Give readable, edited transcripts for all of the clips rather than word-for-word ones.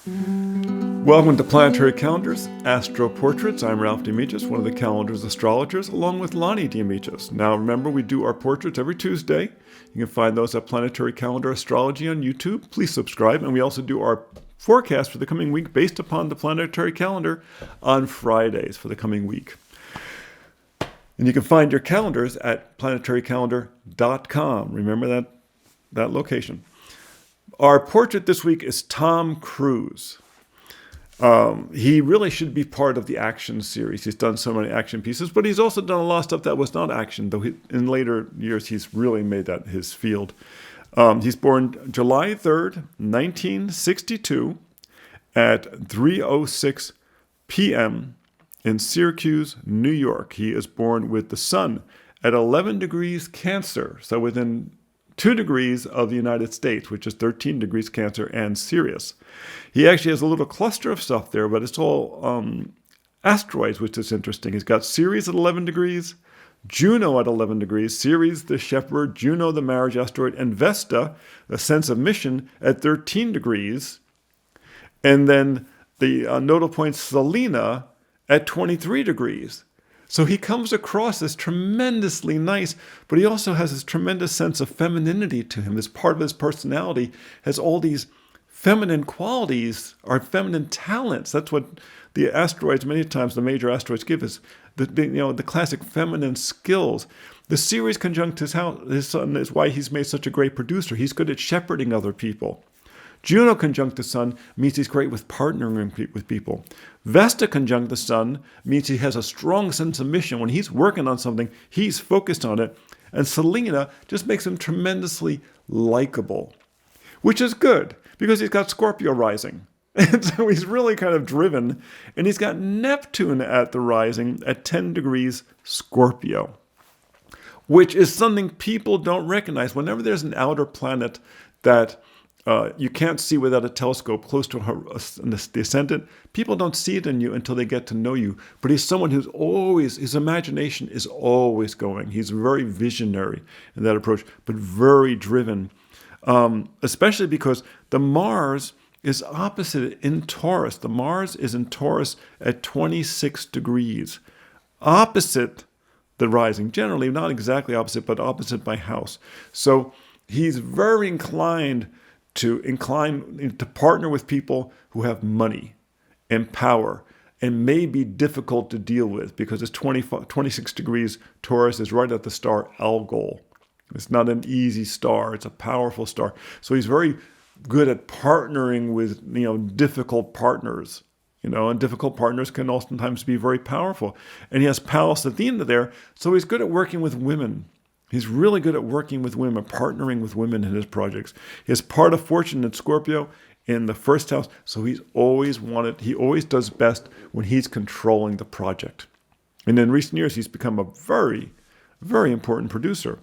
Welcome to Planetary Calendars, Astro Portraits. I'm Ralph Dimitrios, one of the calendar's astrologers, along with Lonnie Dimitrios. Now remember, we do our portraits every Tuesday. You can find those at Planetary Calendar Astrology on YouTube. Please subscribe. And we also do our forecast for the coming week based upon the planetary calendar on Fridays for the coming week. And you can find your calendars at planetarycalendar.com. Remember that location. Our portrait this week is Tom Cruise. He really should be part of the action series. He's done so many action pieces, but he's also done a lot of stuff that was not action, though in later years he's really made that his field. He's born July 3rd, 1962 at 3:06 p.m. in Syracuse, New York. He is born with the sun at 11 degrees Cancer, so within 2 degrees of the United States, which is 13 degrees Cancer and Sirius. He actually has a little cluster of stuff there, but it's all asteroids, which is interesting. He's got Ceres at 11 degrees, Juno at 11 degrees, Ceres the shepherd, Juno the marriage asteroid, and Vesta, the sense of mission, at 13 degrees. And then the nodal point Selena at 23 degrees. So he comes across as tremendously nice, but he also has this tremendous sense of femininity to him. This part of his personality has all these feminine qualities, or feminine talents. That's what the asteroids, many times the major asteroids give us, the classic feminine skills. The Ceres conjunct his sun is why he's made such a great producer. He's good at shepherding other people. Juno conjunct the sun means he's great with partnering with people. Vesta conjunct the sun means he has a strong sense of mission. When he's working on something, he's focused on it. And Selena just makes him tremendously likable, which is good because he's got Scorpio rising. And so he's really kind of driven. And he's got Neptune at the rising at 10 degrees Scorpio, which is something people don't recognize. Whenever there's an outer planet that you can't see without a telescope close to the ascendant, people don't see it in you until they get to know you. But he's someone who's always, his imagination is always going. He's very visionary in that approach, but very driven, especially because the Mars is opposite in Taurus. The Mars is in Taurus at 26 degrees, opposite the rising, generally not exactly opposite, but opposite by house. So he's very inclined to partner with people who have money and power and may be difficult to deal with because it's 26 degrees Taurus is right at the star Algol. It's not an easy star. It's a powerful star. So he's very good at partnering with, difficult partners, and difficult partners can oftentimes be very powerful. And he has Pallas Athena there, so he's good at working with women. He's really good at working with women, partnering with women in his projects. He has part of fortune in Scorpio in the first house, so he always does best when he's controlling the project. And in recent years, he's become a very, very important producer.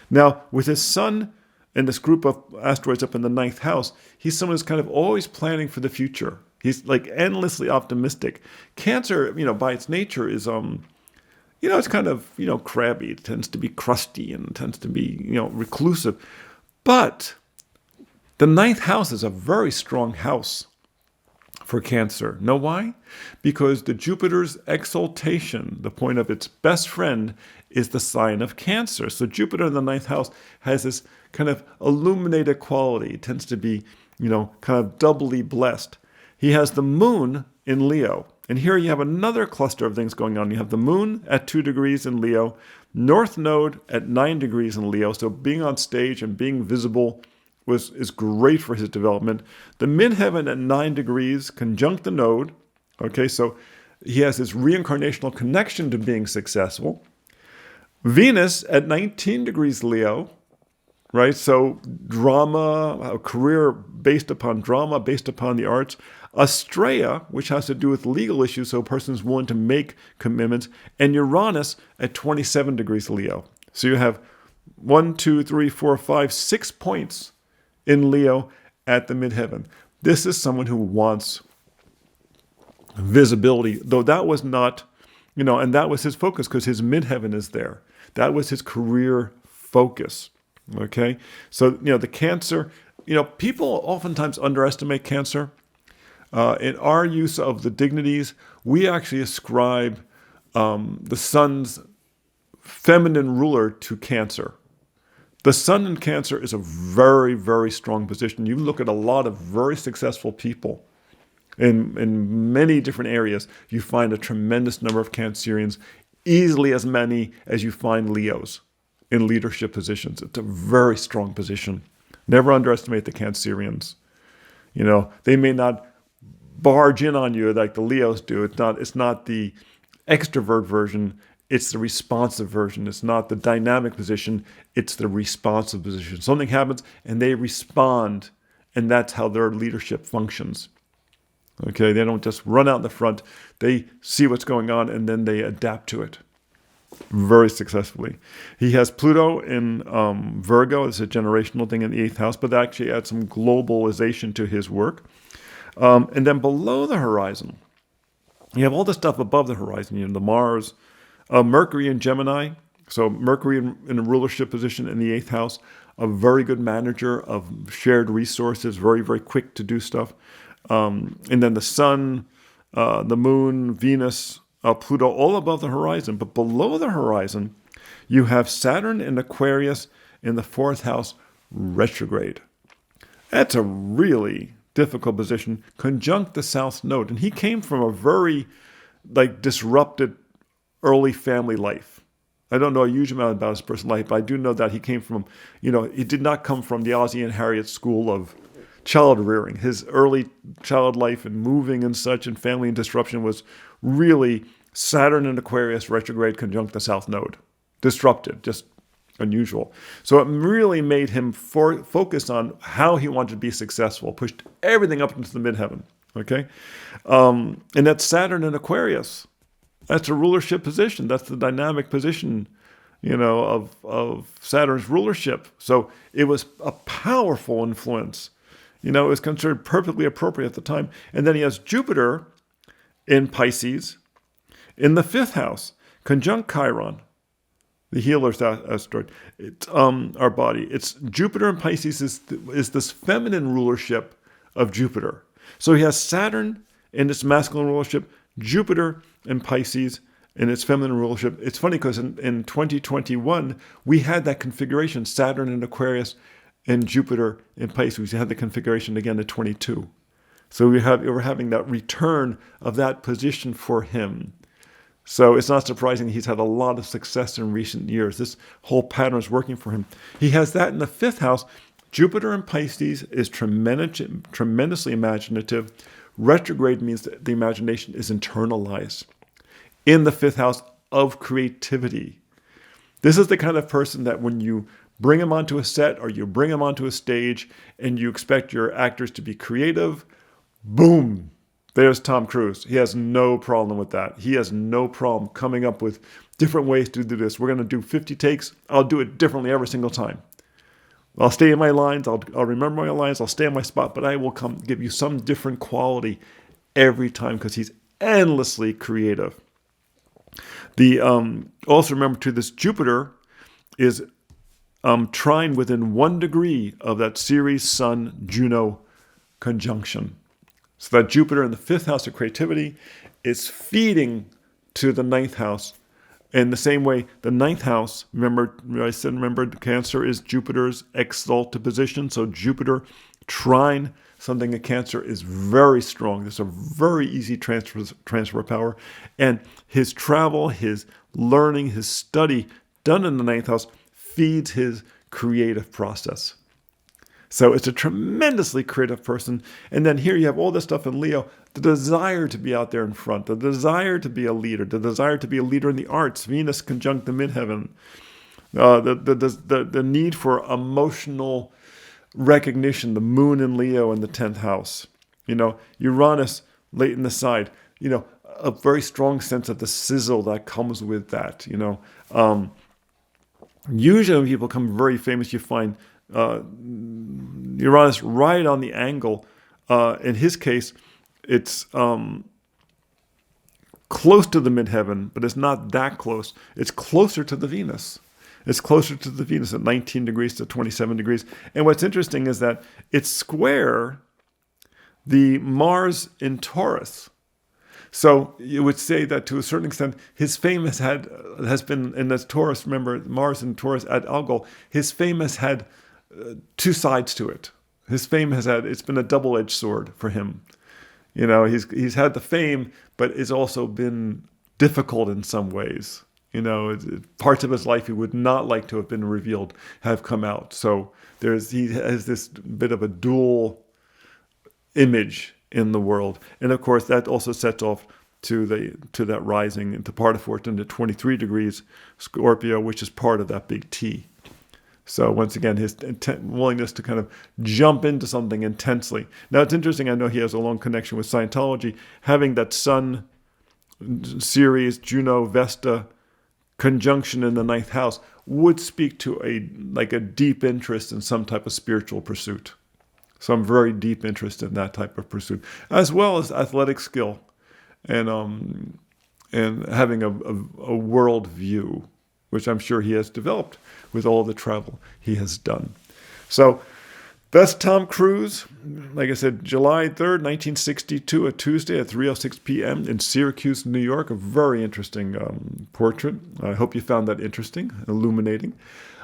Now, with his sun and this group of asteroids up in the 9th house, he's someone who's kind of always planning for the future. He's like endlessly optimistic. Cancer, by its nature is it's kind of, crabby. It tends to be crusty and tends to be, reclusive. But the 9th house is a very strong house for Cancer. Know why? Because the Jupiter's exaltation, the point of its best friend, is the sign of Cancer. So Jupiter in the 9th house has this kind of illuminated quality. It tends to be, kind of doubly blessed. He has the moon in Leo. And here you have another cluster of things going on. You have the moon at 2 degrees in Leo, North Node at 9 degrees in Leo. So being on stage and being visible is great for his development. The midheaven at 9 degrees conjunct the node. Okay, so he has this reincarnational connection to being successful. Venus at 19 degrees Leo, right? So drama, a career based upon drama, based upon the arts. Astraea, which has to do with legal issues, so a person's willing to make commitments, and Uranus at 27 degrees Leo. So you have 6 points in Leo at the midheaven. This is someone who wants visibility, though that was not, and that was his focus because his midheaven is there. That was his career focus. Okay, so the Cancer, people oftentimes underestimate Cancer. In our use of the dignities, we actually ascribe the sun's feminine ruler to Cancer. The sun in Cancer is a very, very strong position. You look at a lot of very successful people in many different areas, you find a tremendous number of Cancerians, easily as many as you find Leos in leadership positions. It's a very strong position. Never underestimate the Cancerians. You know, they may not barge in on you like the Leos do. It's not the extrovert version. It's the responsive version. It's not the dynamic position. It's the responsive position. Something happens and they respond, and that's how their leadership functions. Okay, they don't just run out in the front. They see what's going on and then they adapt to it very successfully. He has Pluto in Virgo. It's a generational thing in the 8th house, but that actually adds some globalization to his work. And then below the horizon, you have all the stuff above the horizon. You know, the Mars, Mercury in Gemini. So Mercury in a rulership position in the 8th house, a very good manager of shared resources, very, very quick to do stuff. And then the Sun, the Moon, Venus, Pluto, all above the horizon. But below the horizon, you have Saturn in Aquarius in the 4th house, retrograde. That's a really difficult position, conjunct the South Node. And he came from a very disrupted early family life. I don't know a huge amount about his personal life, but I do know that he came from, he did not come from the Ozzie and Harriet school of child rearing. His early child life and moving and such and family and disruption was really Saturn in Aquarius retrograde conjunct the South Node. Disrupted, just unusual. So it really made him focus on how he wanted to be successful, pushed everything up into the midheaven. Okay? And that's Saturn in Aquarius. That's a rulership position. That's the dynamic position, of Saturn's rulership. So it was a powerful influence. It was considered perfectly appropriate at the time. And then he has Jupiter in Pisces in the 5th house, conjunct Chiron, the healer's asteroid. It's our body. It's Jupiter in Pisces is this feminine rulership of Jupiter. So he has Saturn in its masculine rulership, Jupiter in Pisces in its feminine rulership. It's funny because in 2021, we had that configuration, Saturn in Aquarius and Jupiter in Pisces. We had the configuration again at 22. So we're having that return of that position for him. So it's not surprising he's had a lot of success in recent years. This whole pattern is working for him. He has that in the 5th house. Jupiter in Pisces is tremendously imaginative. Retrograde means that the imagination is internalized in the 5th house of creativity. This is the kind of person that when you bring him onto a set or you bring him onto a stage and you expect your actors to be creative, boom, there's Tom Cruise. He has no problem with that. He has no problem coming up with different ways to do this. We're going to do 50 takes. I'll do it differently every single time. I'll stay in my lines. I'll remember my lines. I'll stay on my spot, but I will give you some different quality every time because he's endlessly creative. Also remember too, this Jupiter is trine within 1 degree of that Ceres Sun-Juno conjunction. So that Jupiter in the 5th house of creativity is feeding to the 9th house. In the same way, the 9th house, remember Cancer is Jupiter's exalted position. So Jupiter trine something in Cancer is very strong. There's a very easy transfer of power. And his travel, his learning, his study done in the 9th house feeds his creative process. So it's a tremendously creative person. And then here you have all this stuff in Leo, the desire to be out there in front, the desire to be a leader, the desire to be a leader in the arts, Venus conjunct the midheaven, the need for emotional recognition, the moon in Leo in the 10th house. Uranus late in the side, a very strong sense of the sizzle that comes with that. Usually when people become very famous, you find Uranus right on the angle. In his case, it's close to the midheaven, but it's not that close. It's closer to the Venus. It's closer to the Venus at 19 degrees to 27 degrees. And what's interesting is that it's square the Mars in Taurus. So you would say that to a certain extent, his fame has been in this Taurus. Remember, Mars in Taurus at Algol. His fame has had two sides to it. His fame it's been a double-edged sword for him. He's had the fame, but it's also been difficult in some ways. Parts of his life he would not like to have been revealed have come out. So he has this bit of a dual image in the world, and of course that also sets off to that rising into part of fortune at 23 degrees Scorpio, which is part of that big T. So once again, his willingness to kind of jump into something intensely. Now it's interesting. I know he has a long connection with Scientology. Having that Sun Ceres Juno Vesta conjunction in the ninth house would speak to a deep interest in some type of spiritual pursuit. Some very deep interest in that type of pursuit, as well as athletic skill and having a world view, which I'm sure he has developed with all the travel he has done. So that's Tom Cruise. Like I said, July 3rd, 1962, a Tuesday at 3:06 p.m. in Syracuse, New York. A very interesting portrait. I hope you found that interesting, illuminating.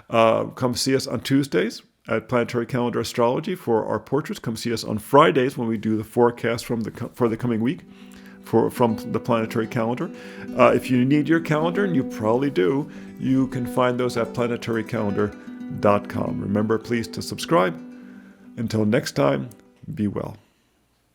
Come see us on Tuesdays at Planetary Calendar Astrology for our portraits. Come see us on Fridays when we do the forecast for the coming week from the planetary calendar. If you need your calendar, and you probably do, you can find those at planetarycalendar.com. Remember, please, to subscribe. Until next time, be well.